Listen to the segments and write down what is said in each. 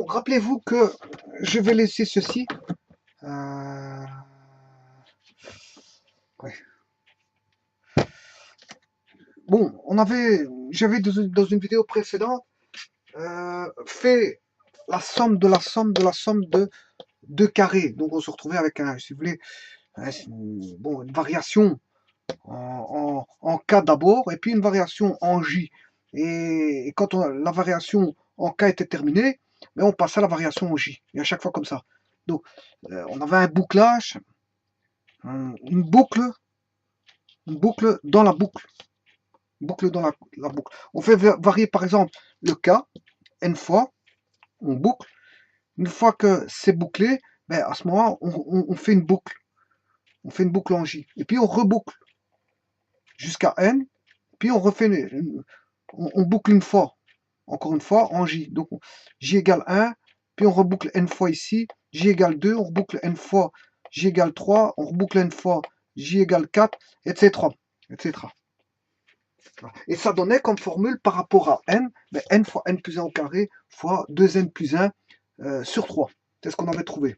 Bon, rappelez-vous que je vais laisser ceci. Ouais. Bon, j'avais dans une vidéo précédente fait la somme de la somme de la somme de deux carrés. Donc on se retrouvait avec si vous voulez, une variation en K d'abord, et puis une variation en J. Et quand la variation en K était terminée, mais on passait à la variation en J. Et à chaque fois comme ça. Donc on avait un bouclage, une boucle dans la boucle. Boucle dans la boucle. On fait varier par exemple le K n fois, on boucle. Une fois que c'est bouclé, ben à ce moment on fait une boucle. On fait une boucle en J. Et puis on reboucle jusqu'à n. Puis on refait on boucle une fois. Encore une fois en J. Donc J égale 1. Puis on reboucle n fois ici. J égale 2. On reboucle n fois J égale 3. On reboucle n fois J égale 4, etc. etc. Et ça donnait comme formule par rapport à n, ben n fois n plus 1 au carré fois 2n plus 1 sur 3. C'est ce qu'on avait trouvé.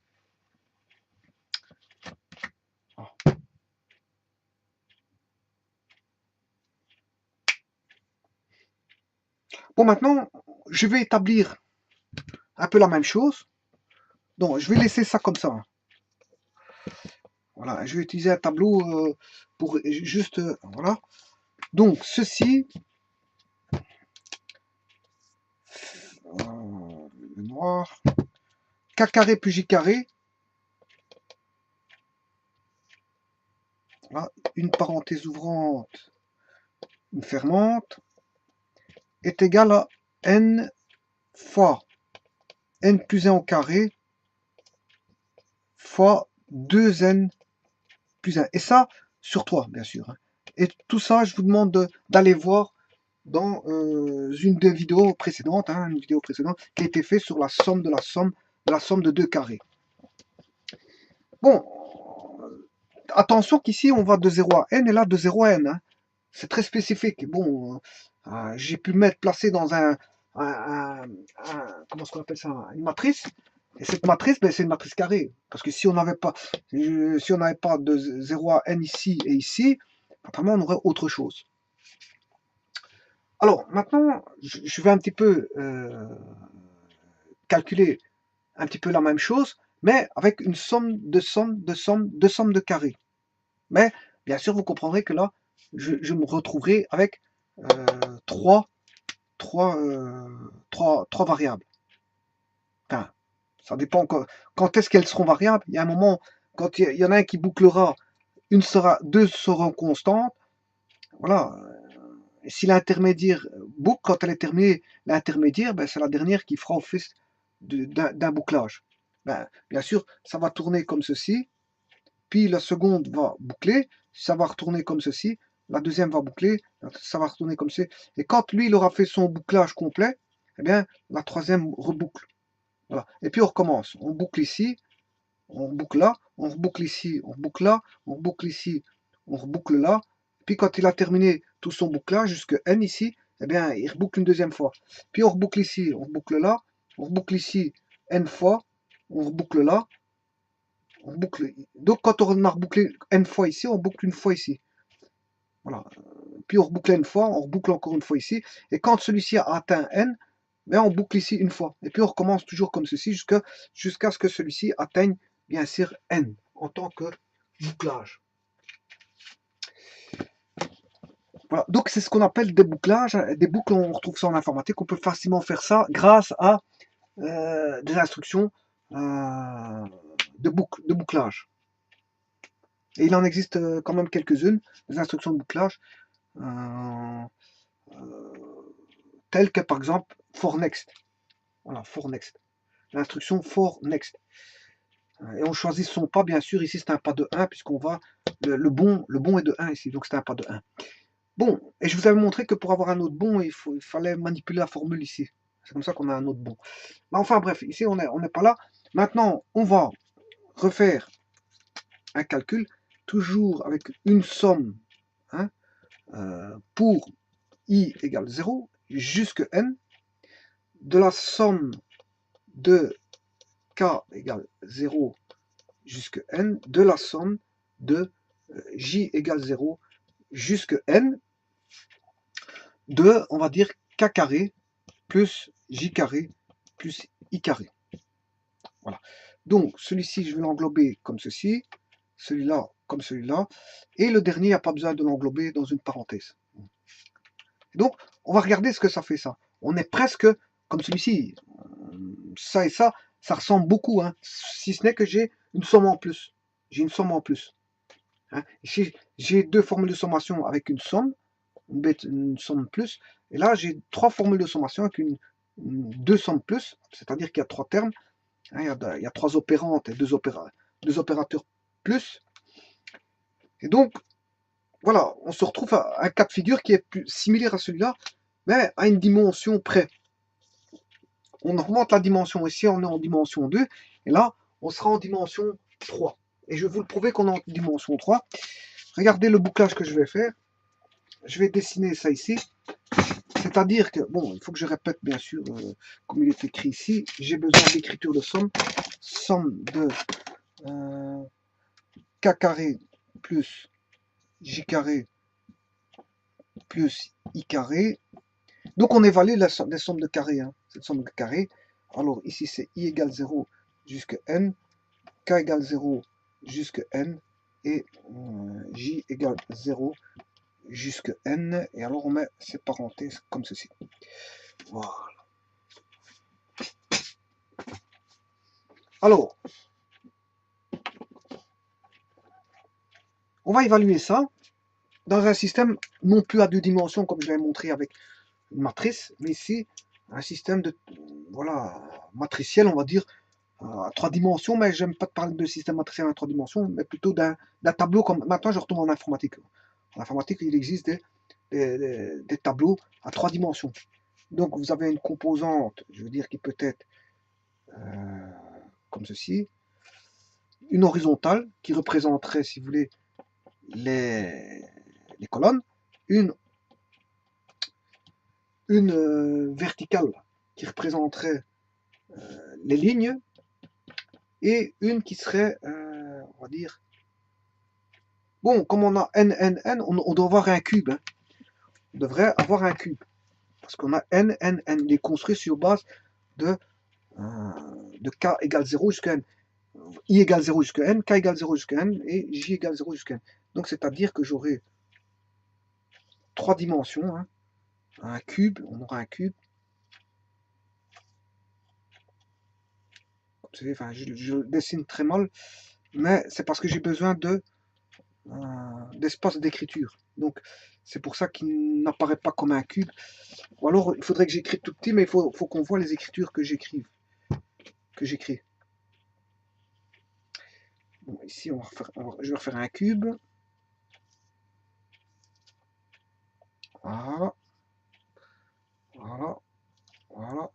Bon, maintenant, je vais établir un peu la même chose. Donc, je vais laisser ça comme ça. Voilà, je vais utiliser un tableau pour juste... voilà. Donc, ceci... le noir... K carré plus J carré. Voilà, une parenthèse ouvrante, une fermante, est égal à n fois n plus 1 au carré fois 2n plus 1. Et ça, sur 3, bien sûr. Et tout ça, je vous demande d'aller voir dans une des vidéos précédentes, une vidéo précédente qui a été faite sur la somme de la somme de deux carrés. Bon, attention qu'ici, on va de 0 à n et là de 0 à n. C'est très spécifique. Bon, j'ai pu mettre placé dans comment est-ce qu'on appelle ça, une matrice. Et cette matrice, ben, c'est une matrice carrée. Parce que si on n'avait pas, de 0 à n ici et ici, apparemment on aurait autre chose. Alors maintenant, je vais un petit peu calculer un petit peu la même chose, mais avec une somme de carrés. Mais bien sûr, vous comprendrez que là, je me retrouverai avec trois variables. Enfin, ça dépend quand est-ce qu'elles seront variables. Il y a un moment, quand il y en a un qui bouclera, deux seront constantes. Voilà. Et si l'intermédiaire boucle, quand elle est terminée, l'intermédiaire, ben, c'est la dernière qui fera office d'un bouclage. Ben, bien sûr, ça va tourner comme ceci, puis la seconde va boucler, ça va retourner comme ceci, la deuxième va boucler, ça va retourner comme ceci. Et quand lui, il aura fait son bouclage complet, eh bien, la troisième reboucle. Voilà. Et puis on recommence. On boucle ici, on boucle là, on reboucle ici, on boucle là, on reboucle ici, on reboucle là. Puis quand il a terminé tout son bouclage jusque n ici, eh bien, il reboucle une deuxième fois. Puis on reboucle ici, on reboucle là, on reboucle ici n fois, on reboucle là, on boucle. Donc quand on a rebouclé n fois ici, on boucle une fois ici. Voilà. Puis on reboucle n fois, on reboucle encore une fois ici. Et quand celui-ci a atteint n, ben on boucle ici une fois. Et puis on recommence toujours comme ceci jusqu'à ce que celui-ci atteigne bien sûr n en tant que bouclage. Voilà. Donc c'est ce qu'on appelle des bouclages. Des boucles, on retrouve ça en informatique. On peut facilement faire ça grâce à des instructions de bouclage. Et il en existe quand même quelques-unes, des instructions de bouclage, telles que par exemple for next. Voilà, for next. L'instruction for next. Et on choisit son pas, bien sûr. Ici, c'est un pas de 1, puisqu'on va. Le bon est de 1 ici, donc c'est un pas de 1. Bon, et je vous avais montré que pour avoir un autre bon, il fallait manipuler la formule ici. C'est comme ça qu'on a un autre bon. Mais enfin, bref, ici, on n'est pas là. Maintenant, on va refaire un calcul, toujours avec une somme pour i égale 0 jusque n, de la somme de k égale 0 jusqu'à n de la somme de j égale 0 jusqu'à n de, on va dire, k carré plus j carré plus i carré. Voilà. Donc, celui-ci, je vais l'englober comme ceci, celui-là comme celui-là, et le dernier, il n'y a pas besoin de l'englober dans une parenthèse. Donc, on va regarder ce que ça fait, ça. On est presque comme celui-ci. Ça et ça ressemble beaucoup, hein, si ce n'est que j'ai une somme en plus. J'ai une somme en plus. Hein. J'ai deux formules de sommation avec une somme, une somme plus, et là, j'ai trois formules de sommation avec deux sommes plus, c'est-à-dire qu'il y a trois termes. Hein, il y a trois opérantes et deux opérateurs plus. Et donc, voilà, on se retrouve à un cas de figure qui est plus similaire à celui-là, mais à une dimension près. On augmente la dimension. Ici, on est en dimension 2, et là, on sera en dimension 3. Et je vais vous le prouver qu'on est en dimension 3. Regardez le bouclage que je vais faire. Je vais dessiner ça ici. C'est-à-dire que, bon, il faut que je répète, bien sûr, comme il est écrit ici, j'ai besoin d'écriture de somme. Somme de k carré plus j carré plus i carré. Donc on évalue les sommes de carrés, hein, cette somme de carrés. Alors ici c'est i égale 0 jusqu'à n, k égale 0 jusqu'à n, et j égale 0 jusqu'à n. Et alors on met ces parenthèses comme ceci. Voilà. Alors, on va évaluer ça dans un système non plus à deux dimensions comme je l'ai montré avec une matrice, mais ici un système de, voilà, matriciel, on va dire, à trois dimensions, mais j'aime pas parler de système matriciel à trois dimensions, mais plutôt d'un tableau. Comme maintenant je retourne en informatique. En informatique, il existe des tableaux à trois dimensions. Donc vous avez une composante, je veux dire, qui peut être comme ceci, une horizontale qui représenterait, si vous voulez, les colonnes, une verticale qui représenterait les lignes, et une qui serait, on va dire, bon, comme on a n, on doit avoir un cube. Hein. On devrait avoir un cube. Parce qu'on a n, il est construit sur base de k égale 0 jusqu'à n. I égale 0 jusqu'à n, k égale 0 jusqu'à n, et j égale 0 jusqu'à n. Donc c'est-à-dire que j'aurai trois dimensions. Hein. Un cube, on aura un cube. Enfin, je dessine très mal, mais c'est parce que j'ai besoin d'espace d'écriture. Donc c'est pour ça qu'il n'apparaît pas comme un cube. Ou alors il faudrait que j'écrive tout petit, mais il faut qu'on voit les écritures que j'écris. Bon, ici je vais refaire un cube. Voilà. Voilà. Voilà.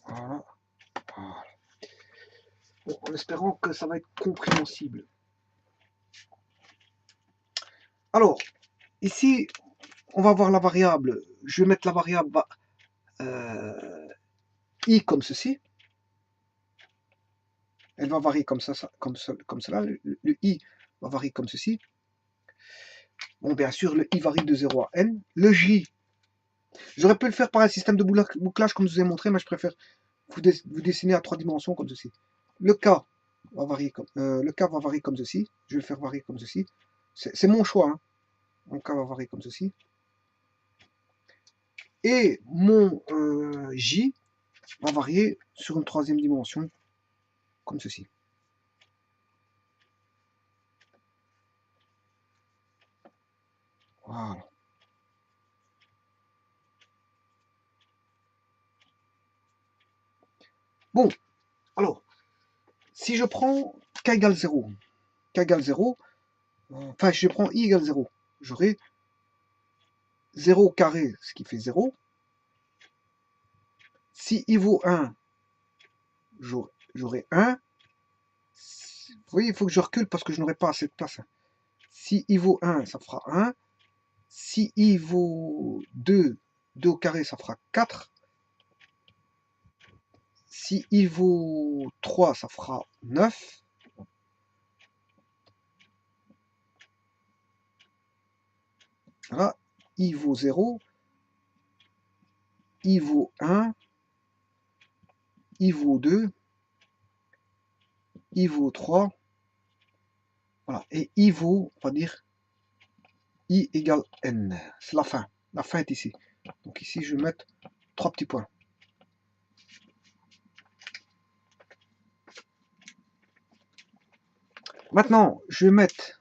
Voilà. Voilà. Bon, en espérant que ça va être compréhensible. Alors, ici, on va voir la variable. Je vais mettre la variable i comme ceci. Elle va varier comme ça, comme cela. Le i va varier comme ceci. Bon, bien sûr, le i varie de 0 à n. Le j, j'aurais pu le faire par un système de bouclage comme je vous ai montré, mais je préfère vous dessiner à trois dimensions comme ceci. Le k va varier comme ceci. Je vais le faire varier comme ceci. C'est mon choix. Hein. Mon k va varier comme ceci. Et mon j va varier sur une troisième dimension comme ceci. Voilà. Bon, alors, si je prends k égale 0, enfin, je prends i égale 0, j'aurai 0 au carré, ce qui fait 0. Si i vaut 1, j'aurai 1. Vous voyez, il faut que je recule parce que je n'aurai pas assez de place. Si i vaut 1, ça fera 1. Si i vaut 2, 2 au carré, ça fera 4. Si i vaut 3, ça fera 9. Voilà, i vaut 0, i vaut 1, i vaut 2, i vaut 3, voilà, et i vaut, on va dire, i égale n. C'est la fin. La fin est ici. Donc ici, je vais mettre 3 petits points. Maintenant, je vais mettre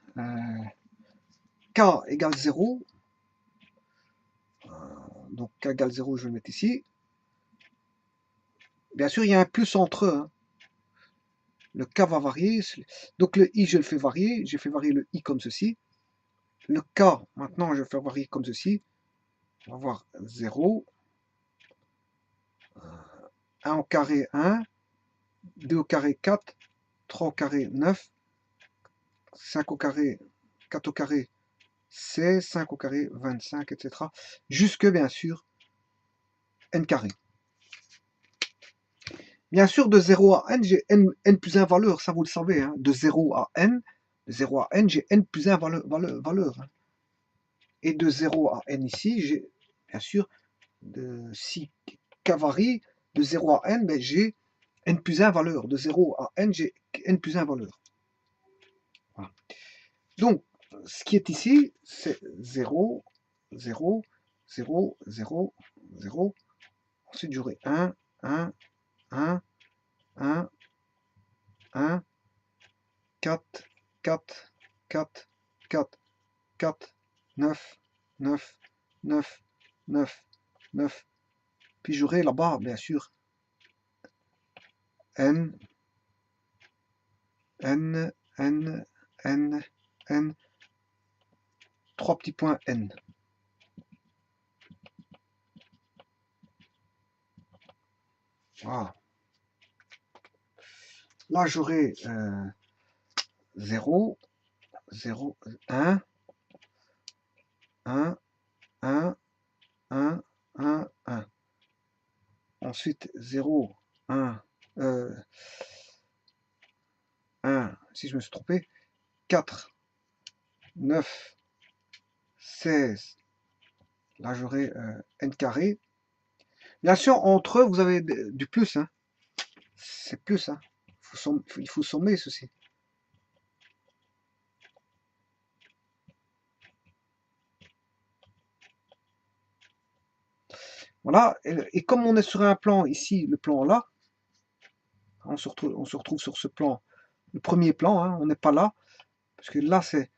k égale 0. Donc k égale 0, je vais le mettre ici. Bien sûr, il y a un plus entre eux. Hein. Le k va varier. Donc le i, je le fais varier. J'ai fait varier le i comme ceci. Le k, maintenant, je vais faire varier comme ceci. On va avoir 0. 1 au carré 1. 2 au carré 4. 3 au carré 9. 5 au carré 4 au carré 16. 5 au carré 25, etc. Jusque, bien sûr, n carré. Bien sûr, de 0 à n, j'ai n plus 1 valeur, ça vous le savez. Hein. De 0 à n, j'ai n plus 1 valeur. Hein. Et de 0 à n ici, j'ai, bien sûr, si k varie, de 0 à n, ben, j'ai n plus 1 valeur. De 0 à n, j'ai n plus 1 valeur. Voilà. Donc, ce qui est ici, c'est 0, 0, 0, 0, 0. Ensuite, j'aurai 1, 1, 1, 1, 1, 4, 4, 4, 4, 4, 9, 9, 9, 9, 9. Puis j'aurai là-bas, bien sûr, N, N, N, N, N, 3 petits points N. Voilà. Là, j'aurai 0, 0, 1, 1, 1, 1, 1, 1. Ensuite, 0, 1, 1, si je me suis trompé, 4, 9, 16. Là, j'aurai n carré. Bien sûr, entre eux, vous avez du plus. Hein. C'est plus. Hein. Il faut sommer ceci. Voilà. Et comme on est sur un plan ici, le plan là, on se retrouve sur ce plan, le premier plan, hein, on n'est pas là, parce que là, c'est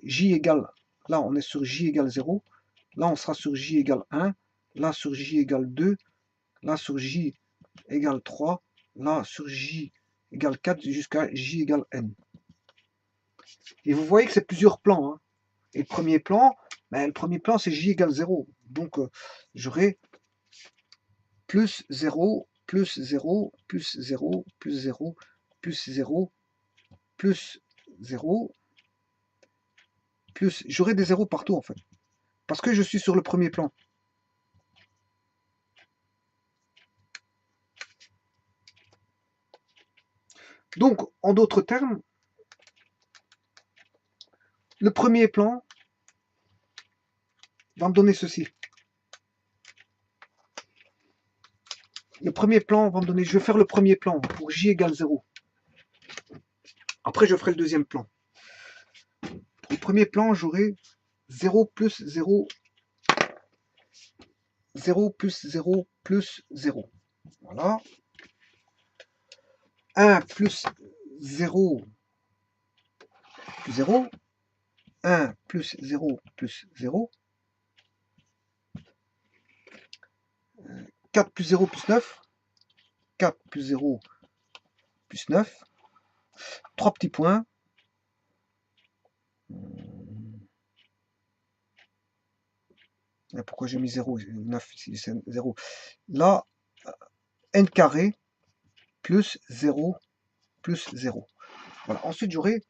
j égale, là, on est sur j égale 0, là, on sera sur j égale 1, là, sur j égale 2, là, sur j égale 3, là, sur j égale 4, jusqu'à j égale n. Et vous voyez que c'est plusieurs plans. Hein. Et le premier plan, c'est j égale 0. Donc, j'aurai plus 0, plus 0, plus 0, plus 0, plus 0, plus 0, plus... J'aurai des zéros partout, en fait. Parce que je suis sur le premier plan. Donc, en d'autres termes, le premier plan va me donner ceci. Le premier plan va me donner... Je vais faire le premier plan pour j égale 0. Après, je ferai le deuxième plan. Pour le premier plan, j'aurai 0 plus 0, 0 plus 0 plus 0. Voilà. 1 plus 0 plus 0. 1 plus 0 plus 0. 4 plus 0 plus 9. 4 plus 0 plus 9. 3 petits points. Pourquoi j'ai mis 0 9 ici, c'est 0. Là, n carré plus 0 plus 0. Voilà. Ensuite, j'aurai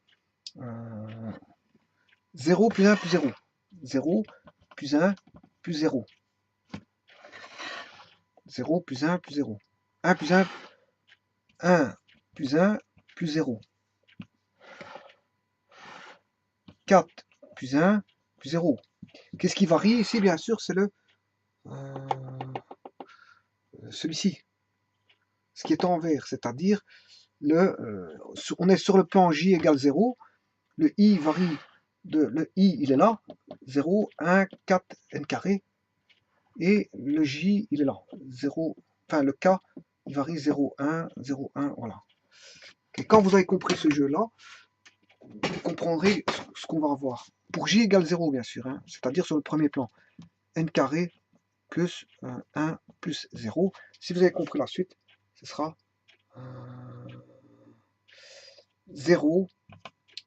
0 plus 1 plus 0. 0 plus 1 plus 0. 0 plus 1 plus 0. 1 plus 1 1 plus 1 plus 0. 4 plus 1 plus 0. Qu'est-ce qui varie ici? Bien sûr, c'est celui-ci, ce qui est en vert, c'est-à-dire on est sur le plan j égale 0, le i varie le i, il est là, 0, 1, 4, n carré, et le j, il est là, 0, enfin le k, il varie 0, 1, 0, 1, voilà. Et quand vous avez compris ce jeu-là, vous comprendrez ce qu'on va avoir. Pour j égale 0, bien sûr, hein, c'est-à-dire sur le premier plan, n carré plus 1 plus 0. Si vous avez compris la suite, ce sera 0,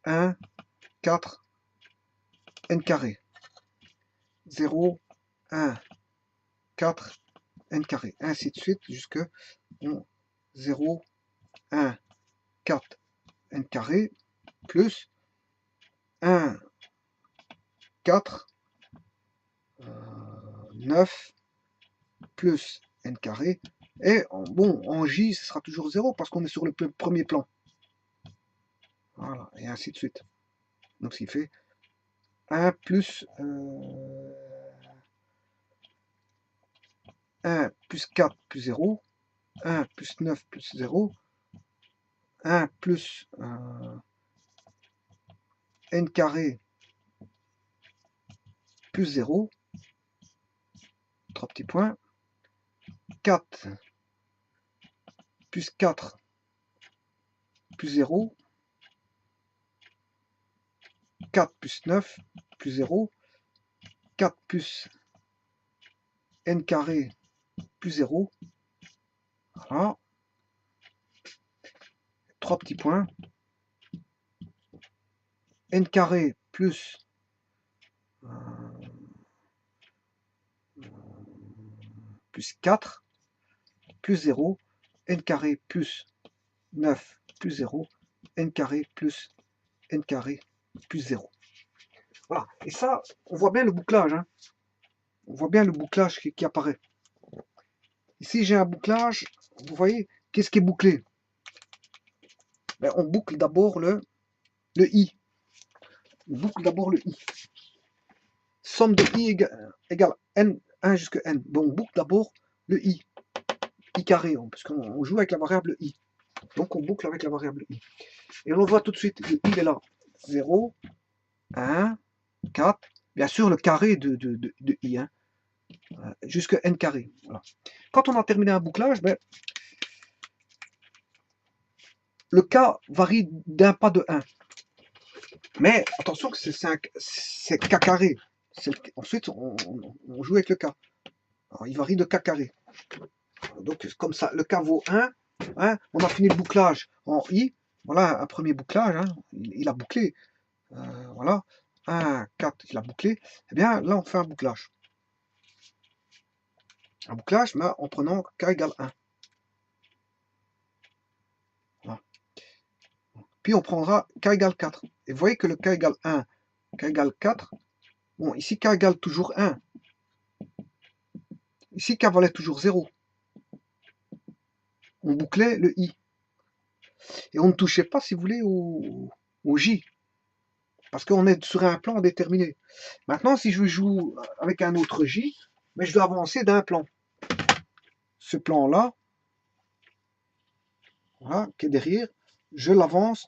1, 4, n carré. 0, 1, 4, n carré. Ainsi de suite jusque 0, 1, 4, n carré plus 1, 4, 9 plus n carré. Et bon, en J, ce sera toujours 0 parce qu'on est sur le premier plan. Voilà, et ainsi de suite. Donc, ce qui fait 1 plus 1 plus 4 plus 0, 1 plus 9 plus 0, 1 plus n carré plus 0, 3 petits points, 4 plus 4 plus 0, 4 plus 9 plus 0, 4 plus n carré plus 0, voilà, 3 petits points, n carré plus plus 4 plus 0, n carré plus 9 plus 0, n carré plus n carré plus 0. Voilà, et ça, on voit bien le bouclage, hein. On voit bien le bouclage qui apparaît. Ici, j'ai un bouclage, vous voyez, qu'est-ce qui est bouclé? Ben, on boucle d'abord le i. On boucle d'abord le i. Somme de i égale n, 1 jusqu'à n. Donc, on boucle d'abord le i carré, parce qu'on joue avec la variable i. Donc, on boucle avec la variable i. Et on le voit tout de suite, le i est là. 0, 1, 4, bien sûr le carré de i, hein, jusqu'à n carré. Voilà. Quand on a terminé un bouclage, ben, le k varie d'un pas de 1. Mais attention que c'est k carré. Ensuite, on joue avec le k. Alors, il varie de k carré. Donc, comme ça, le k vaut 1. Hein, on a fini le bouclage en i. Voilà un premier bouclage. Hein, il a bouclé. Voilà. 1, 4, il a bouclé. Eh bien, là, on fait un bouclage. Un bouclage, mais en prenant k égale 1. Voilà. Puis, on prendra k égale 4. Et vous voyez que le k égale 1, k égale 4. Bon, ici, k égale toujours 1. Ici, k valait toujours 0. On bouclait le i. Et on ne touchait pas, si vous voulez, au j. Parce qu'on est sur un plan déterminé. Maintenant, si je joue avec un autre j, mais je dois avancer d'un plan. Ce plan-là, voilà, qui est derrière, je l'avance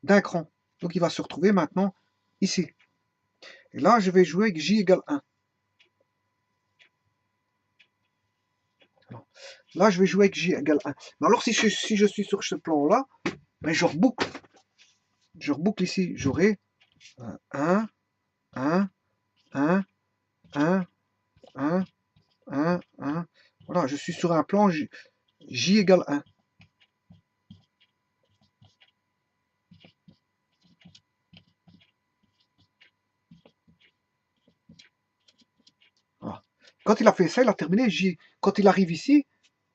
d'un cran. Donc, il va se retrouver maintenant ici. Et là, je vais jouer avec j égale 1. Là, je vais jouer avec j égale 1. Mais alors, si je suis sur ce plan-là, ben, je reboucle. Je reboucle ici. J'aurai 1, 1, 1, 1, 1, 1, 1. Voilà, je suis sur un plan j égale 1. Voilà. Quand il a fait ça, il a terminé j. Quand il arrive ici,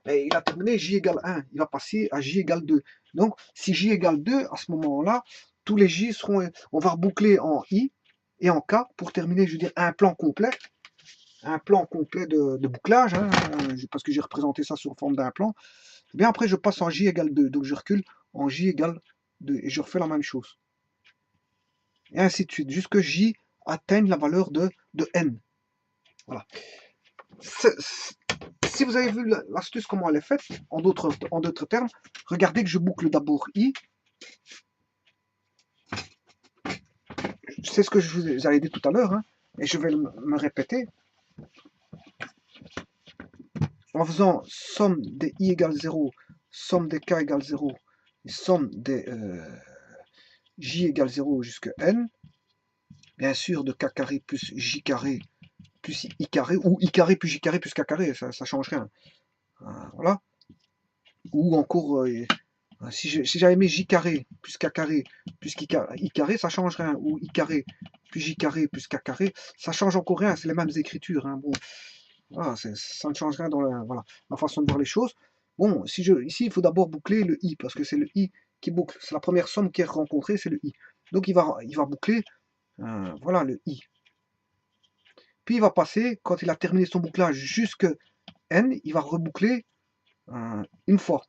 il a terminé j égale 1. Il va passer à j égale 2. Donc, si j égale 2, à ce moment-là, tous les j seront... On va reboucler en i et en k pour terminer, je veux dire, un plan complet. un plan complet de bouclage, hein, parce que j'ai représenté ça sous forme d'un plan. Et bien après, je passe en J égale 2. Donc je recule en J égale 2. Et je refais la même chose. Et ainsi de suite, jusque J atteigne la valeur de N. Voilà. Si vous avez vu l'astuce, comment elle est faite, en d'autres termes, regardez que je boucle d'abord I. C'est ce que je vous avais dit tout à l'heure, hein, et je vais me répéter. En faisant somme des I égale 0, somme des K égale 0, et somme des J égale 0 jusqu'à N, bien sûr de K carré plus J carré plus I carré, ou I carré plus J carré plus K carré, ça ne change rien. Voilà. Ou encore, si j'avais mis J carré plus K carré plus I carré, ça change rien. Ou I carré plus J carré plus K carré, ça change encore rien, c'est les mêmes écritures. Hein. Bon, voilà, ça ne change rien dans la façon de voir les choses. Bon, ici, il faut d'abord boucler le I, parce que c'est le I qui boucle. C'est la première somme qui est rencontrée, c'est le I. Donc il va boucler, voilà, le I. Puis il va passer, quand il a terminé son bouclage jusque N, il va reboucler une fois.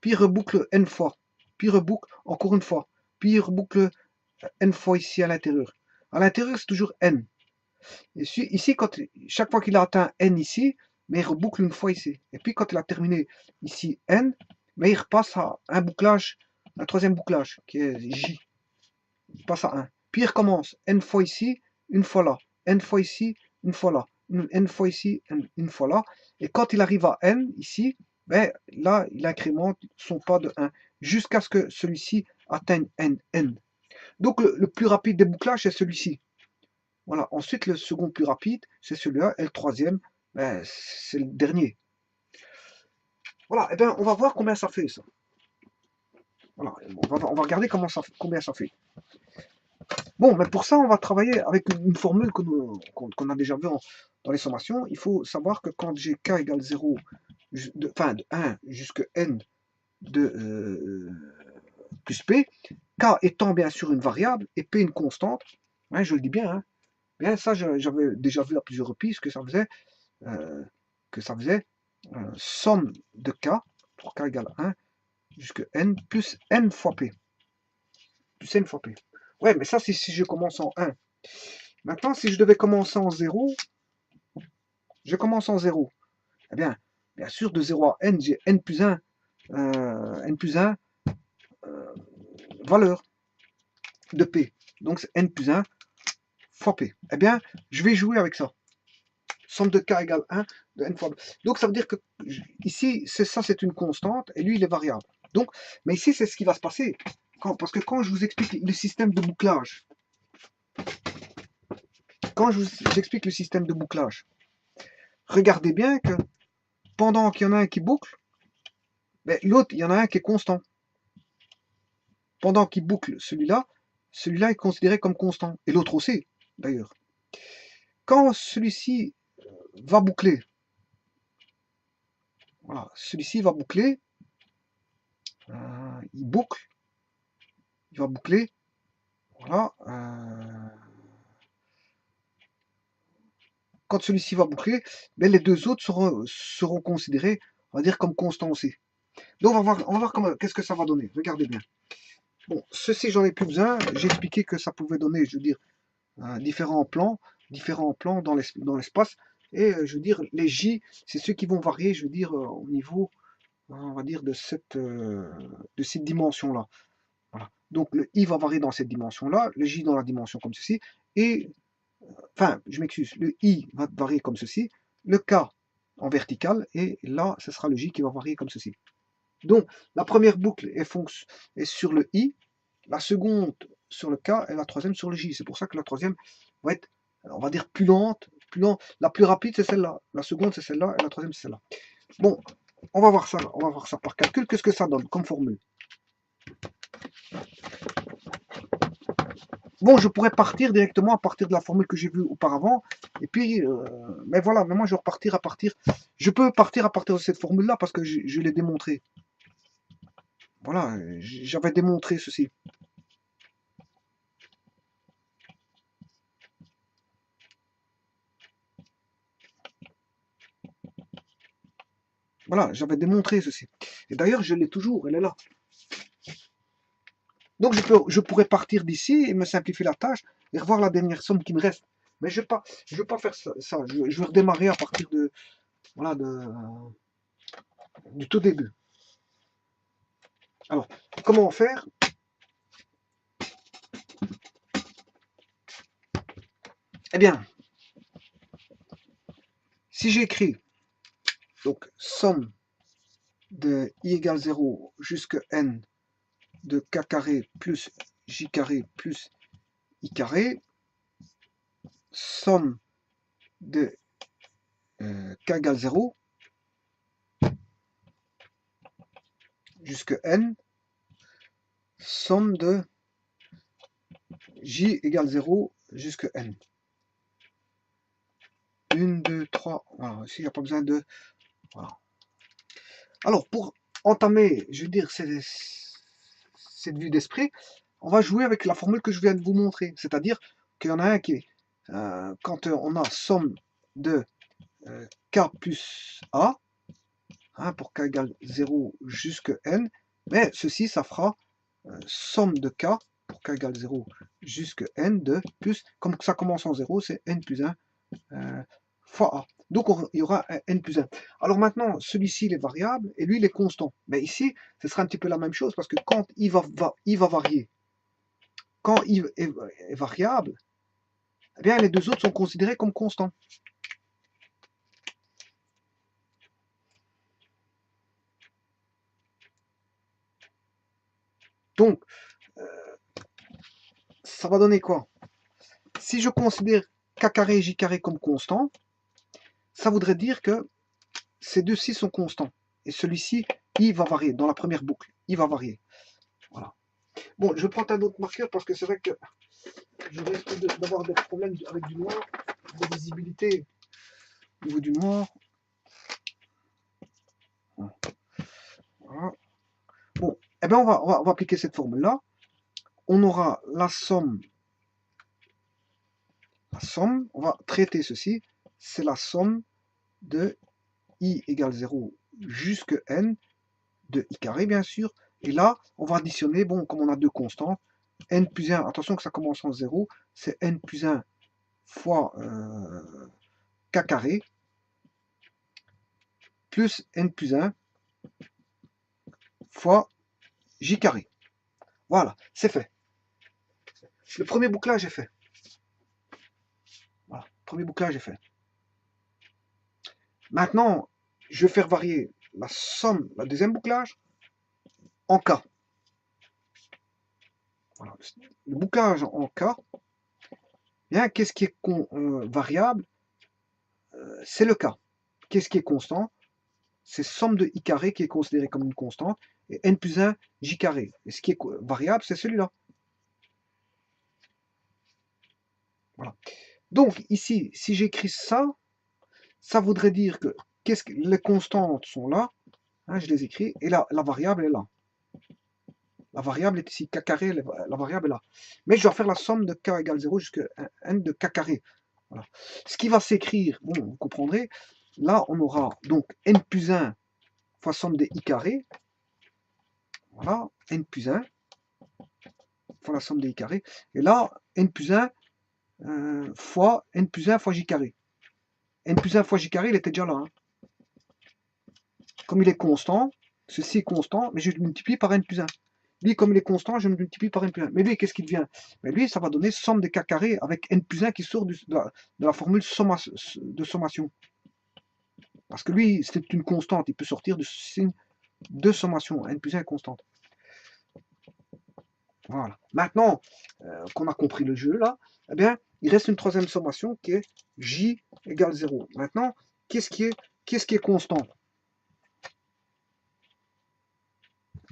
Puis il reboucle N fois. Puis il reboucle encore une fois. Puis il reboucle N fois ici à l'intérieur. À l'intérieur, c'est toujours N. Et ici, chaque fois qu'il a atteint N ici, mais il reboucle une fois ici. Et puis quand il a terminé ici N, mais il repasse à un bouclage, un troisième bouclage, qui est J. Il passe à 1. Puis il recommence N fois ici, une fois là. N fois ici, une fois là. N fois ici, une fois là. Et quand il arrive à N, ici, ben, là, il incrémente son pas de 1, jusqu'à ce que celui-ci atteigne N. Donc le plus rapide des bouclages, c'est celui-ci. Voilà. Ensuite, le second plus rapide, c'est celui-là. Et le troisième, ben, c'est le dernier. Voilà. Et bien, on va voir combien ça fait, ça. Voilà. On va regarder combien ça fait. Bon, mais pour ça, on va travailler avec une formule qu'on a déjà vue dans les sommations. Il faut savoir que quand j'ai k égale 0, de 1 jusqu'à n de plus p, k étant bien sûr une variable et p une constante, hein, je le dis bien, hein, bien ça j'avais déjà vu à plusieurs reprises que ça faisait, somme de k, pour k égale 1, jusqu'à n, plus n fois p. Plus n fois p. Ouais, mais ça, c'est si je commence en 1. Maintenant, si je devais commencer en 0, je commence en 0. Eh bien sûr, de 0 à n, j'ai n plus 1, valeur de p. Donc, c'est n plus 1 fois p. Eh bien, je vais jouer avec ça. Somme de k égale 1 de n fois p. Donc, ça veut dire que ici, c'est une constante, et lui, il est variable. Donc, mais ici, c'est ce qui va se passer. Parce que quand je vous explique le système de bouclage, j'explique le système de bouclage, regardez bien que pendant qu'il y en a un qui boucle, mais l'autre, il y en a un qui est constant. Pendant qu'il boucle celui-là est considéré comme constant. Et l'autre aussi, d'ailleurs. Quand celui-ci va boucler, voilà, celui-ci va boucler, il va boucler, voilà. Quand celui-ci va boucler, mais les deux autres seront considérés, on va dire, comme constants aussi. Donc on va voir qu'est-ce que ça va donner. Regardez bien. Bon, ceci, j'en ai plus besoin. J'ai expliqué que ça pouvait donner, je veux dire, différents plans dans l'espace. Et je veux dire, les J, c'est ceux qui vont varier, je veux dire, au niveau, on va dire, de cette dimension-là. Voilà. Donc le I va varier dans cette dimension-là, le J dans la dimension comme ceci, et, enfin, je m'excuse, le I va varier comme ceci, le K en vertical, et là, ce sera le J qui va varier comme ceci. Donc, la première boucle est sur le I, la seconde sur le K et la troisième sur le J. C'est pour ça que la troisième va être, on va dire, plus lente. La plus rapide, c'est celle-là. La seconde, c'est celle-là. Et la troisième, c'est celle-là. Bon, on va voir ça. On va voir ça par calcul. Qu'est-ce que ça donne comme formule? Bon, je pourrais partir directement à partir de la formule que j'ai vue auparavant. Et puis, mais voilà, mais moi, je vais repartir à partir. Je peux partir à partir de cette formule-là parce que je l'ai démontré. Voilà, j'avais démontré ceci. Voilà, j'avais démontré ceci. Et d'ailleurs, je l'ai toujours, elle est là. Donc je pourrais partir d'ici et me simplifier la tâche et revoir la dernière somme qui me reste. Mais je ne vais pas faire ça. Je vais redémarrer à partir de, voilà, du tout début. Alors, comment faire? Eh bien, si j'écris donc somme de i égale 0 jusqu'à n de k carré plus j carré plus i carré, somme de k égale 0 jusqu'à n, somme de j égale 0 jusqu'à n. 1, 2, 3, voilà, ici il n'y a pas besoin de... Voilà. Alors, pour entamer, je veux dire, cette vue d'esprit, on va jouer avec la formule que je viens de vous montrer. C'est-à-dire qu'il y en a un qui est, quand on a somme de k plus a, hein, pour k égale 0 jusqu'à n, mais ceci, ça fera somme de k pour k égale 0 jusqu'à n de plus, comme ça commence en 0, c'est n plus 1 fois a. Donc il y aura un n plus 1. Alors maintenant, celui-ci il est variable et lui il est constant. Mais ici, ce sera un petit peu la même chose parce que quand il va varier, quand i est variable, eh bien les deux autres sont considérés comme constants. Donc, ça va donner quoi? Si je considère k carré et j carré comme constants, ça voudrait dire que ces deux-ci sont constants. Et celui-ci, il va varier. Dans la première boucle, il va varier. Voilà. Bon, je prends un autre marqueur parce que c'est vrai que je risque d'avoir des problèmes avec du noir, de visibilité au niveau du noir. Voilà. Bon, eh bien on va appliquer cette formule-là. On aura la somme, on va traiter ceci, c'est la somme de i égale 0 jusqu'à n de i carré, bien sûr. Et là, on va additionner, bon, comme on a deux constantes, n plus 1, attention que ça commence en 0, c'est n plus 1 fois k carré, plus n plus 1 fois j carré. Voilà, c'est fait. Le premier bouclage est fait. Voilà, premier bouclage est fait. Maintenant, je vais faire varier la somme, la deuxième bouclage, en K. Voilà. Le bouclage en K, bien, qu'est-ce qui est variable? C'est le K. Qu'est-ce qui est constant? C'est somme de i carré qui est considéré comme une constante, et n plus 1 j carré. Et ce qui est variable, c'est celui-là. Voilà. Donc, ici, si j'écris ça, ça voudrait dire que, les constantes sont là, hein, je les écris, et la variable est là. La variable est ici, k carré, la variable est là. Mais je dois faire la somme de k égale 0 jusqu'à n de k carré. Voilà. Ce qui va s'écrire, bon, vous comprendrez, là on aura donc n plus 1 fois somme de i carré. Voilà, n plus 1 fois la somme de i carré. Et là, n plus 1 fois n plus 1 fois j carré. N plus 1 fois j carré, il était déjà là. Hein. Comme il est constant, ceci est constant, mais je le multiplie par n plus 1. Lui, comme il est constant, je le multiplie par n plus 1. Mais lui, qu'est-ce qu'il devient? Mais lui, ça va donner somme de k carré avec n plus 1 qui sort de la formule de sommation. Parce que lui, c'est une constante. Il peut sortir de ce signe de sommation. N plus 1 est constante. Voilà. Maintenant qu'on a compris le jeu, là, eh bien, il reste une troisième sommation qui est j égale 0. Maintenant, qu'est-ce qui est constant?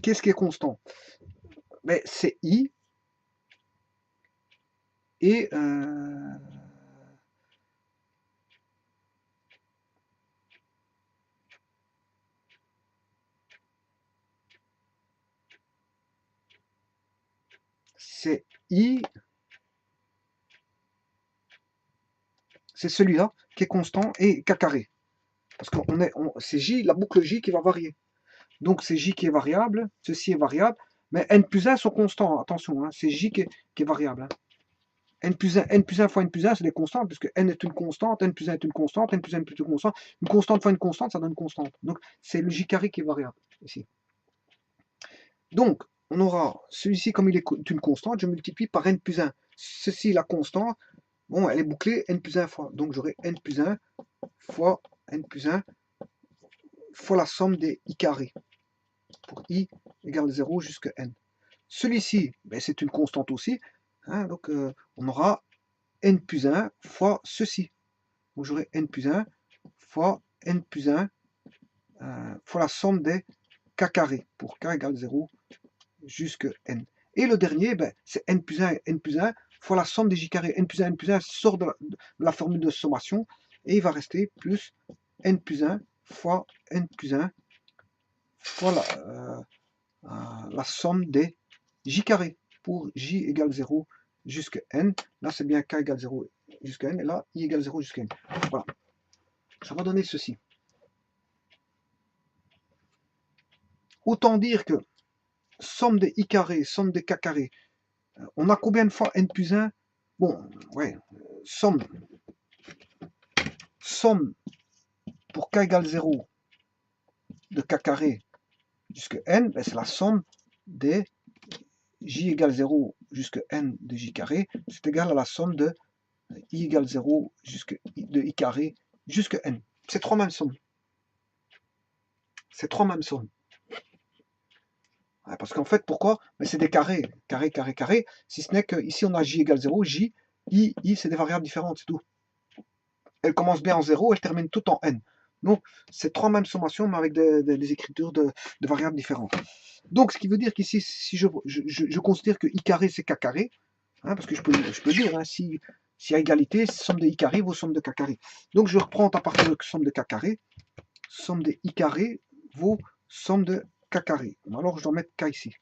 Qu'est-ce qui est constant? Ben, c'est i et c'est i, c'est celui-là qui est constant et k carré. parce que c'est J, la boucle J qui va varier. Donc c'est J qui est variable, ceci est variable, mais n plus 1 sont constants, attention, hein, c'est J qui est variable. Hein. N plus 1 fois n plus 1, c'est des constantes, puisque n est une constante, n plus 1 est une constante, n plus 1 est une constante. Une constante fois une constante, ça donne une constante. Donc c'est le J carré qui est variable, ici. Donc, on aura celui-ci, comme il est une constante, je multiplie par n plus 1. Ceci, la constante, bon, elle est bouclée n plus 1 fois. Donc j'aurai n plus 1 fois n plus 1 fois la somme des i carrés. Pour i égale 0 jusqu'à n. Celui-ci, ben, c'est une constante aussi. Hein, donc on aura n plus 1 fois ceci. Donc j'aurai n plus 1 fois n plus 1 fois la somme des k carrés. Pour k égale 0 jusqu'à n. Et le dernier, ben, c'est n plus 1 fois la somme des j carrés. N plus 1 sort de la formule de sommation. Et il va rester plus n plus 1 fois n plus 1 fois la somme des j carrés pour j égale 0 jusqu'à n. Là, c'est bien k égale 0 jusqu'à n. Et là, i égale 0 jusqu'à n. Voilà. Ça va donner ceci. Autant dire que somme des i carrés, somme des k carrés, on a combien de fois n plus 1? Bon, ouais, somme pour k égale 0 de k carré jusqu'à n, ben c'est la somme des j égale 0 jusqu'à n de j carré, c'est égal à la somme de i égale 0 de i carré jusqu'à n. C'est trois mêmes sommes. C'est trois mêmes sommes. Ouais, parce qu'en fait, pourquoi? Mais c'est des carrés, carré, carré, carré, si ce n'est que ici on a j égale 0, j, i, c'est des variables différentes, c'est tout. Elles commencent bien en 0, elles terminent toutes en n. Donc, c'est trois mêmes sommations, mais avec des écritures de variables différentes. Donc, ce qui veut dire qu'ici, si je considère que i carré, c'est k carré, hein, parce que je peux dire, hein, si à égalité, somme de i carré vaut somme de k carré. Donc, je reprends à partir de somme de k carré, somme de i carré vaut somme de k carré. Alors, je dois mettre k ici.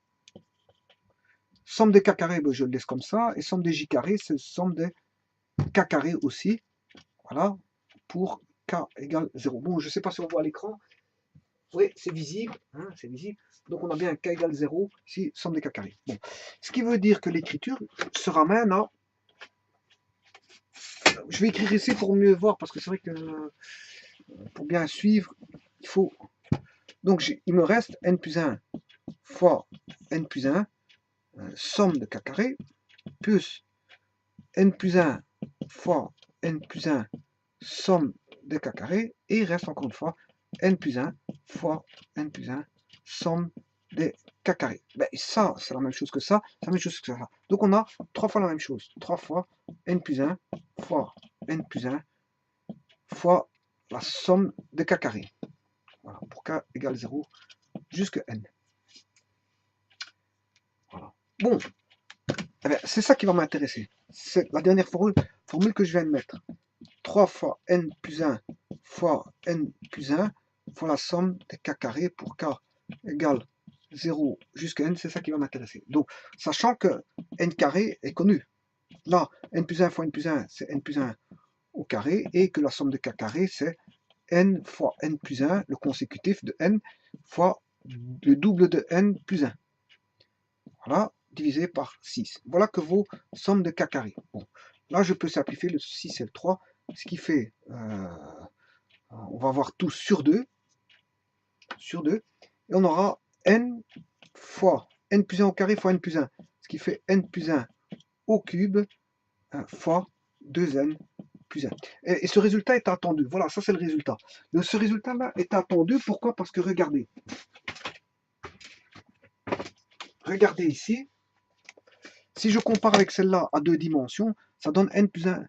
Somme de k carré, ben, je le laisse comme ça, et somme de j carré, c'est somme de k carré aussi. Voilà, pour k égale 0. Bon, je ne sais pas si on voit à l'écran. Oui, c'est visible, hein, c'est visible. Donc on a bien k égale 0, ici, somme des k carrés. Bon. Ce qui veut dire que l'écriture se ramène à... Je vais écrire ici pour mieux voir, parce que c'est vrai que pour bien suivre, il faut... Donc il me reste n plus 1 fois n plus 1, somme de k carré, plus n plus 1 fois n plus 1, somme de k carré, et il reste encore une fois n plus 1 fois n plus 1, somme des k carré. Ben, ça, c'est la même chose que ça, c'est la même chose que ça. Donc on a trois fois la même chose. 3 fois n plus 1 fois n plus 1 fois la somme de k carré. Voilà, pour k égale 0 jusqu'à n. Voilà. Bon, eh bien, c'est ça qui va m'intéresser. C'est la dernière formule que je viens de mettre. 3 fois n plus 1 fois n plus 1 fois la somme des k carrés pour k égale 0 jusqu'à n, c'est ça qui va m'intéresser. Donc, sachant que n carré est connu. Là, n plus 1 fois n plus 1, c'est n plus 1 au carré, et que la somme de k carré, c'est n fois n plus 1, le consécutif de n, fois le double de n plus 1. Voilà, divisé par 6. Voilà que vaut somme de k carré. Bon, là, je peux simplifier le 6 et le 3, ce qui fait, on va avoir tout sur 2, et on aura n fois n plus 1 au carré fois n plus 1, ce qui fait n plus 1 au cube fois 2n plus 1. Et ce résultat est attendu. Voilà, ça c'est le résultat. Ce résultat-là est attendu. Pourquoi? Parce que regardez. Regardez ici. Si je compare avec celle-là à 2 dimensions, ça donne n plus 1.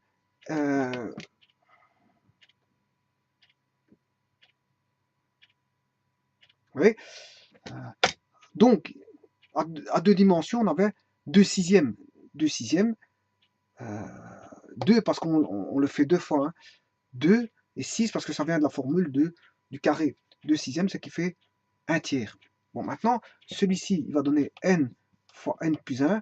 Vous voyez, donc, à 2 dimensions, on avait 2 sixièmes. 2 sixièmes. 2 parce qu'on le fait 2 fois. Hein. 2 et 6 parce que ça vient de la formule du carré. 2 sixièmes, ce qui fait 1 tiers. Bon, maintenant, celui-ci, il va donner n fois n plus 1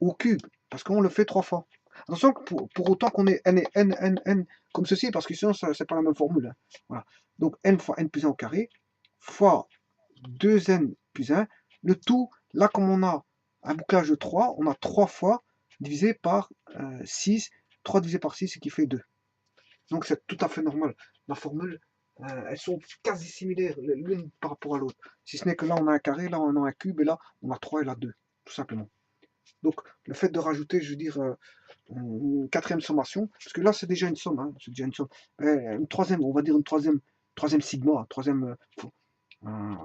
au cube, parce qu'on le fait 3 fois. Attention, que pour autant qu'on ait n et n comme ceci, parce que sinon, c'est pas la même formule. Hein. Voilà. Donc, n fois n plus 1 au carré, fois 2n plus 1. Le tout, là, comme on a un bouclage de 3, on a 3 fois divisé par 6. 3 divisé par 6, ce qui fait 2. Donc, c'est tout à fait normal. La formule, elles sont quasi similaires l'une par rapport à l'autre. Si ce n'est que là, on a un carré, là, on a un cube, et là, on a 3 et là 2, tout simplement. Donc, le fait de rajouter, je veux dire, une quatrième sommation, parce que là, c'est déjà une somme, hein, c'est déjà une somme. Une troisième, on va dire une troisième sigma, troisième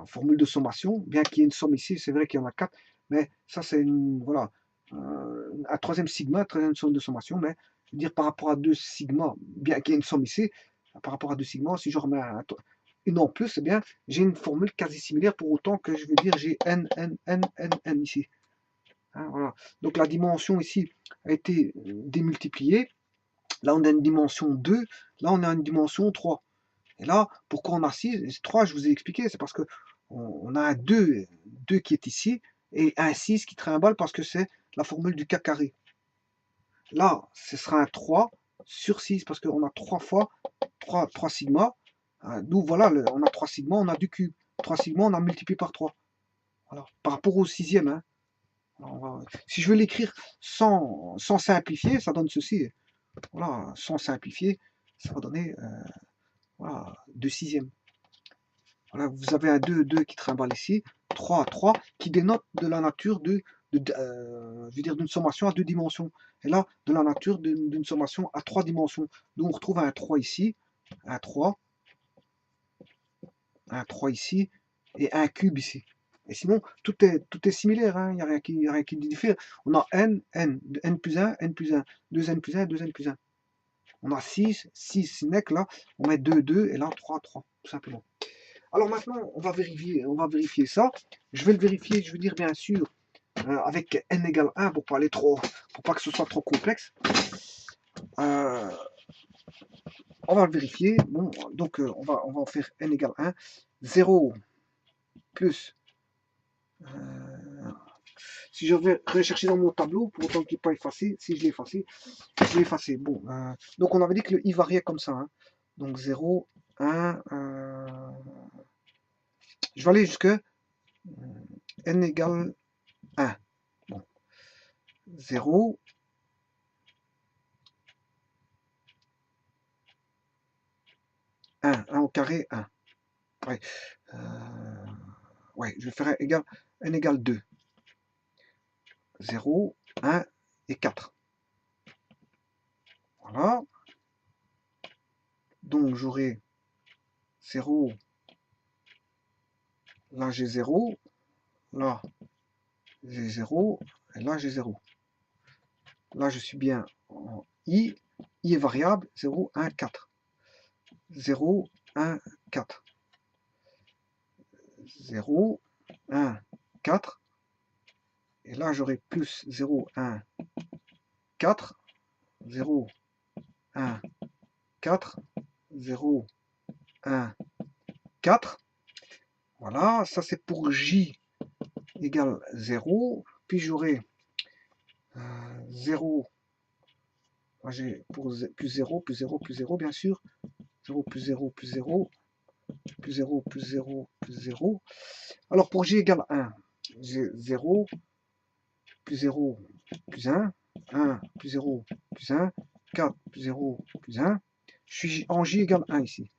formule de sommation, bien qu'il y ait une somme ici, c'est vrai qu'il y en a 4, mais ça, c'est une, voilà, un troisième sigma, troisième somme de sommation, mais je veux dire, par rapport à 2 sigma, bien qu'il y ait une somme ici, par rapport à 2 sigma, si je remets une en plus, eh bien, j'ai une formule quasi similaire, pour autant que je veux dire, j'ai n ici. Hein, voilà. Donc la dimension ici a été démultipliée. Là, on a une dimension 2. Là, on a une dimension 3. Et là, pourquoi on a 6 3, je vous ai expliqué, c'est parce que on a un 2 qui est ici, et un 6 qui trimballe parce que c'est la formule du K carré. Là, ce sera un 3 sur 6, parce qu'on a 3 fois 3 sigma. D'où, voilà, on a 3 sigma, on a du cube. 3 sigma, on a multiplié par 3. Voilà. Par rapport au sixième, hein. Si je veux l'écrire sans simplifier, ça donne ceci. Voilà, sans simplifier, ça va donner voilà, 2 sixièmes. Voilà, vous avez un 2, 2 qui trimballe ici, 3, 3, qui dénote de la nature je veux dire d'une sommation à 2 dimensions. Et là, de la nature d'une sommation à 3 dimensions. Donc on retrouve un 3 ici, un 3 ici, et un cube ici. Et sinon, tout est similaire, hein. Il n'y a rien qui diffère. On a n plus 1, n plus 1, 2n plus 1, 2n plus 1. On a 6 nec là, on met 2, 2, et là 3, 3, tout simplement. Alors maintenant, on va vérifier ça. Je vais le vérifier, je veux dire bien sûr, avec n égale 1 pour pas que ce soit trop complexe. On va le vérifier. Bon, donc on va en faire n égale 1. 0 plus si je vais rechercher dans mon tableau, pour autant qu'il n'est pas effacé, si je l'ai effacé, Bon, donc on avait dit que le i variait comme ça. Hein. Donc 0, 1, je vais aller jusque n égale 1. Bon. 0, 1 au carré, 1. Ouais, ouais, je vais faire n égale 2. 0, 1 et 4. Voilà. Donc j'aurai 0, là j'ai 0, là j'ai 0, et là j'ai 0. Là je suis bien en i est variable, 0, 1, 4. 0, 1, 4. 0, 1, 4. Et là j'aurai plus 0, 1, 4. 0, 1, 4. 0, 1, 4. Voilà, ça c'est pour j égale 0. Puis j'aurai 0. J'ai pour plus 0, plus 0, plus 0, bien sûr. 0 plus 0, plus 0, plus 0, plus 0, plus 0. Alors pour j égale 1, j'ai 0, plus 0, plus 1, 1, plus 0, plus 1, 4, plus 0, plus 1. Je suis en j égale 1 ici.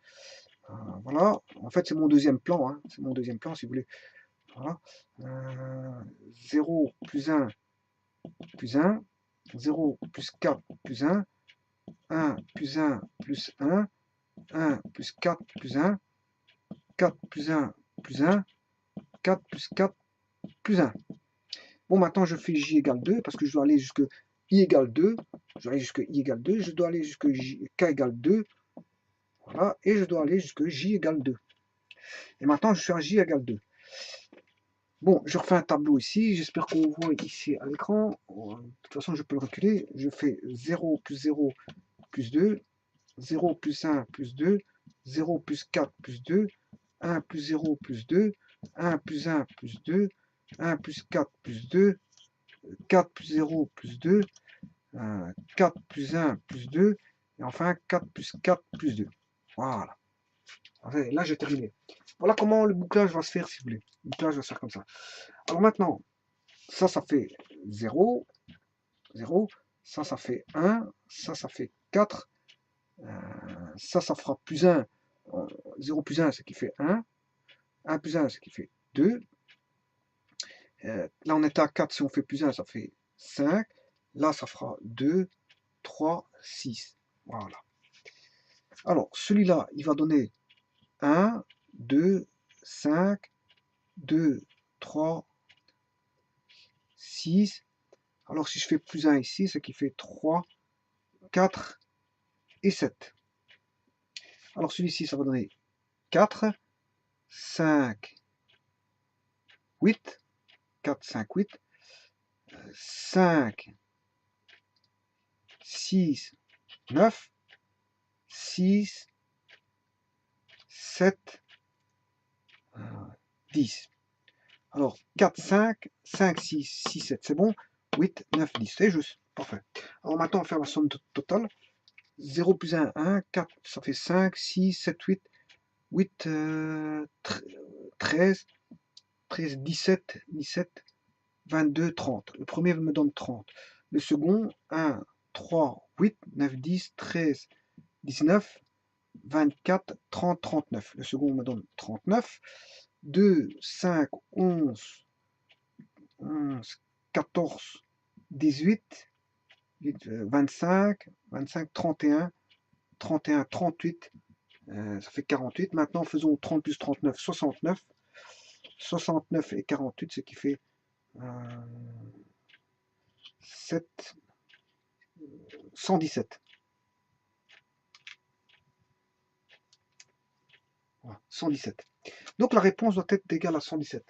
Voilà, en fait c'est mon deuxième plan, hein. C'est mon deuxième plan si vous voulez. Voilà. 0 plus 1 plus 1, 0 plus 4 plus 1, 1 plus 1 plus 1, 1 plus 4 plus 1, 4 plus 1 plus 1, 4 plus 4 plus 1. Bon, maintenant je fais j égale 2 parce que je dois aller jusqu'à i égale 2. Je dois aller jusqu'à i égale 2, je dois aller jusqu'à k égale 2. Voilà, et je dois aller jusqu'à j égale 2. Et maintenant je suis à j égale 2. Bon, je refais un tableau ici, j'espère qu'on voit ici à l'écran. De toute façon, je peux le reculer. Je fais 0 plus 0 plus 2, 0 plus 1 plus 2, 0 plus 4 plus 2, 1 plus 0 plus 2, 1 plus 1 plus 2, 1 plus 4 plus 2, 4 plus 0 plus 2, 4 plus 1 plus 2, et enfin 4 plus 4 plus 2. Voilà. Là, j'ai terminé. Voilà comment le bouclage va se faire, si vous voulez. Le bouclage va se faire comme ça. Alors maintenant, ça fait 0, 0. Ça fait 1. Ça fait 4. Ça fera plus 1. 0 plus 1, c'est qui fait 1. 1 plus 1, c'est qui fait 2. Là, on est à 4. Si on fait plus 1, ça fait 5. Là, ça fera 2, 3, 6. Voilà. Alors, celui-là, il va donner 1, 2, 5, 2, 3, 6. Alors, si je fais plus 1 ici, c'est qui fait 3, 4 et 7. Alors, celui-ci, ça va donner 4, 5, 8. 4, 5, 8. 5, 6, 9, 6, 7, 10. Alors, 4, 5, 5, 6, 6, 7, c'est bon. 8, 9, 10, c'est juste. Parfait. Alors maintenant, on va faire la somme totale. 0 plus 1, 1, 4, ça fait 5, 6, 7, 8, 8, 13, 13, 17, 17, 22, 30. Le premier me donne 30. Le second, 1, 3, 8, 9, 10, 13, 19, 24, 30, 39. Le second me donne 39. 2, 5, 11, 11, 14, 18, 25, 25, 31, 31, 38, ça fait 48. Maintenant, faisons 30 plus 39, 69. 69 et 48, ce qui fait 7, 117. Voilà, 117. Donc la réponse doit être égale à 117.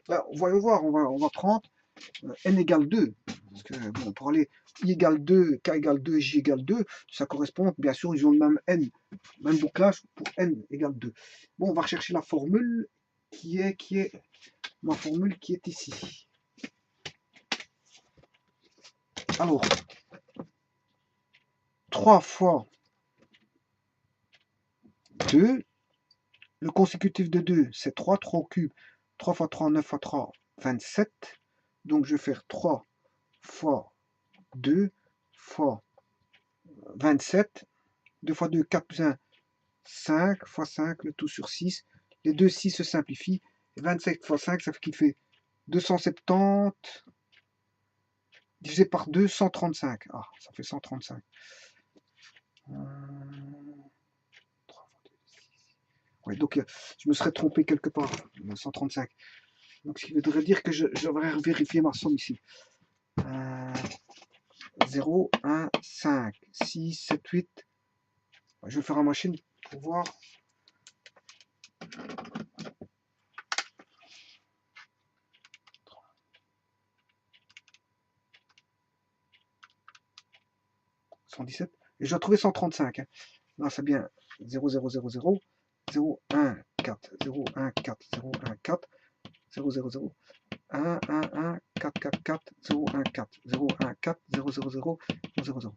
Là, voyons voir, on va prendre n égale 2. Parce que, bon, pour aller i égale 2, k égale 2, j égale 2, ça correspond, bien sûr, ils ont le même n, même bouclage pour n égale 2. Bon, on va rechercher la formule qui est ma formule qui est ici. Alors, 3 fois 2, le consécutif de 2, c'est 3, 3 au cube, 3 fois 3, 9 fois 3, 27. Donc, je vais faire 3 fois 2 fois 27. 2 fois 2, 4 plus 1, 5 fois 5, le tout sur 6. Les deux 6 se simplifient. Et 27 fois 5, ça fait qu'il fait 270 divisé par 2, 135. Ah, ça fait 135. Ouais, donc, je me serais trompé quelque part. 135. Donc, ce qui voudrait dire que je devrais vérifier ma somme ici. 0, 1, 5, 6, 7, 8. Je vais faire en machine pour voir. Et je dois trouver 135. Hein. Là, c'est bien 0, 0, 0, 0, 0, 1, 4, 0, 1, 4, 0, 1, 4, 0, 0, 0, 1, 1, 1, 4, 4, 4, 0, 1, 4, 0, 1, 4, 0, 0, 0, 0, 0,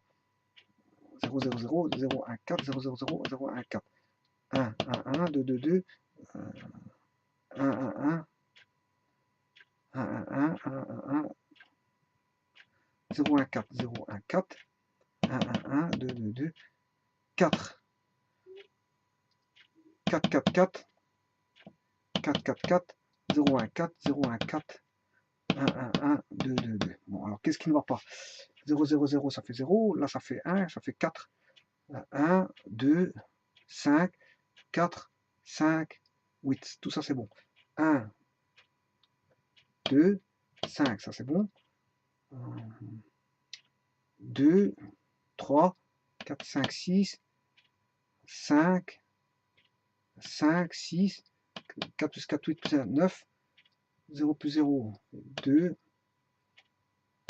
0, 0, 0, 0, 1, 4, 0, 0, 0, 0, 1, 4, 1, 1, 1, 2, 2, 2, 1, 1, 1, 1, 1, 1, 1, 1, 0, 1, 4, 0, 1, 4, 1, 1, 1, 2, 2, 2, 4, 4, 4, 4, 4, 4, 4, 0, 1, 4, 0, 1, 4, 1, 1, 1, 2, 2, 2. Bon, alors qu'est-ce qui ne va pas? 0, 0, 0, ça fait 0. Là, ça fait 1, ça fait 4. 1, 2, 5, 4, 5, 8. Tout ça, c'est bon. 1, 2, 5, ça c'est bon. 2, 3, 4, 5, 6, 5, 5, 6, 4 plus 4, 8 plus 1, 9, 0 plus 0, 2,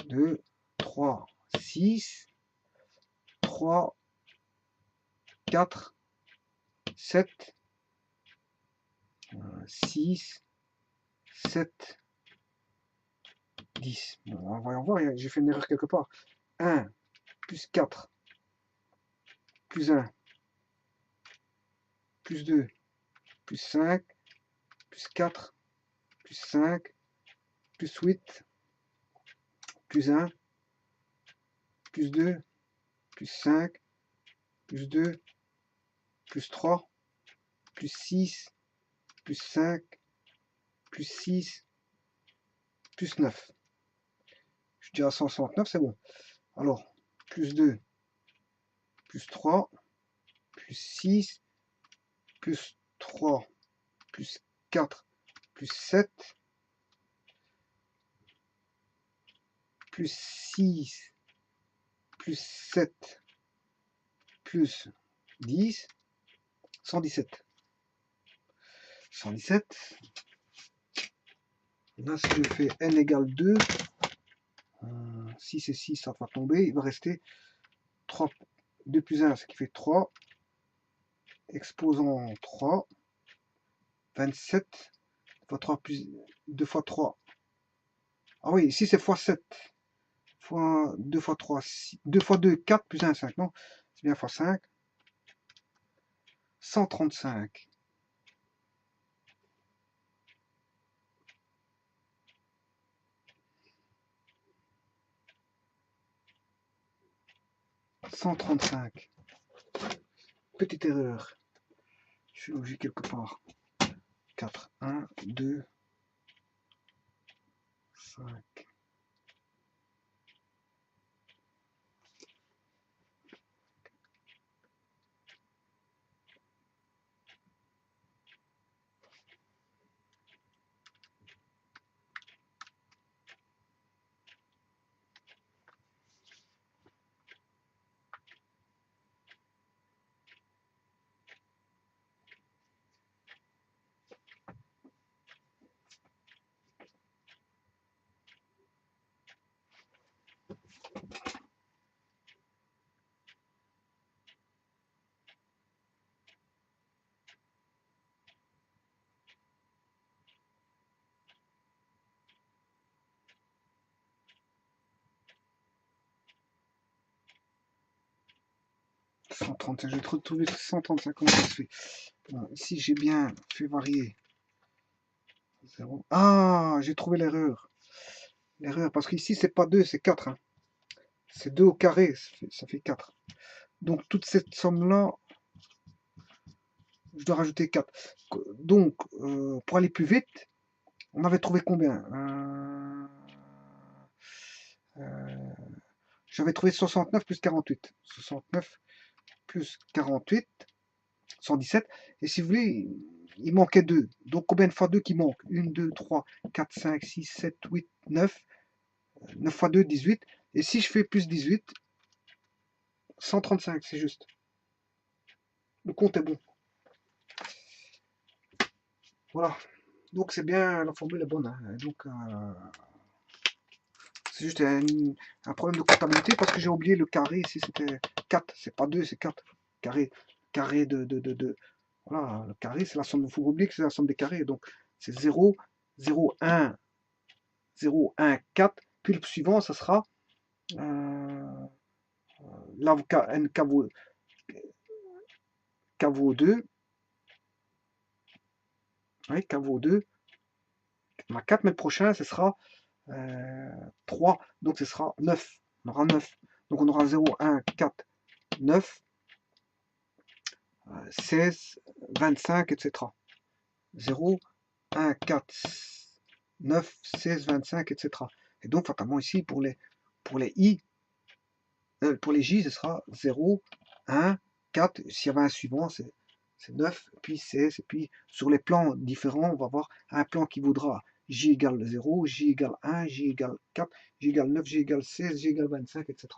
2, 3, 6, 3, 4, 7, 6, 7, 10. Bon, voyons voir, j'ai fait une erreur quelque part. 1 plus 4 plus 1 plus 2 plus 5 plus 4 plus 5 plus 8 plus 1 plus 2 plus 5 plus 2 plus 3 plus 6 plus 5 plus 6 plus 9. Je dirais 169, c'est bon. Alors, plus 2 plus 3 plus 6 plus 3 plus 4 plus 7 plus 6 plus 7 plus 10, 117. 117. Là, si je fais n égale 2, 6 et 6, ça va tomber. Il va rester 3, 2 plus 1, ce qui fait 3. Exposant 3. 27. 2 fois 3 plus 2 fois 3. Ah oui, ici c'est fois 7. Fois 2 fois 3. 2 fois 2, 4 plus 1, 5. Non, c'est bien fois 5. 135. 135. Petite erreur. Je suis logé quelque part. 4, 1, 2, 5. 135, je vais retrouver 135, comment ça se fait? Bon, ici j'ai bien fait varier 0. Ah, j'ai trouvé l'erreur. L'erreur, parce qu'ici c'est pas 2, c'est 4. Hein. C'est 2 au carré, ça fait 4. Donc toute cette somme-là, je dois rajouter 4. Donc, pour aller plus vite, on avait trouvé combien J'avais trouvé 69 plus 48. 69 plus 48, 117. Et si vous voulez, il manquait 2. Donc combien de fois 2 qui manque 1, 2, 3, 4, 5, 6, 7, 8, 9. 9 fois 2, 18. Et si je fais plus 18, 135, c'est juste. Le compte est bon. Voilà. Donc c'est bien, la formule est bonne. Hein. Donc c'est juste un problème de comptabilité parce que j'ai oublié le carré. Ici c'était 4, c'est pas 2, c'est 4. Carré, carré de. Voilà, le carré c'est la somme, il faut oublier que c'est la somme des carrés. Donc c'est 0, 0, 1, 0, 1, 4. Puis le suivant, ça sera l'avocat n vaut 2. Oui, k vaut 2. On a 4, mais le prochain, ce sera 3. Donc ce sera 9. On aura 9. Donc on aura 0, 1, 4, 9, 16, 25, etc. 0, 1, 4, 9, 16, 25, etc. Et donc fatalement ici, pour les i, pour les j, ce sera 0, 1, 4. S'il y avait un suivant, c'est 9, puis 16. Et puis sur les plans différents, on va avoir un plan qui vaudra j égale 0, j égale 1, j égale 4, j égale 9, j égale 16, j égale 25, etc.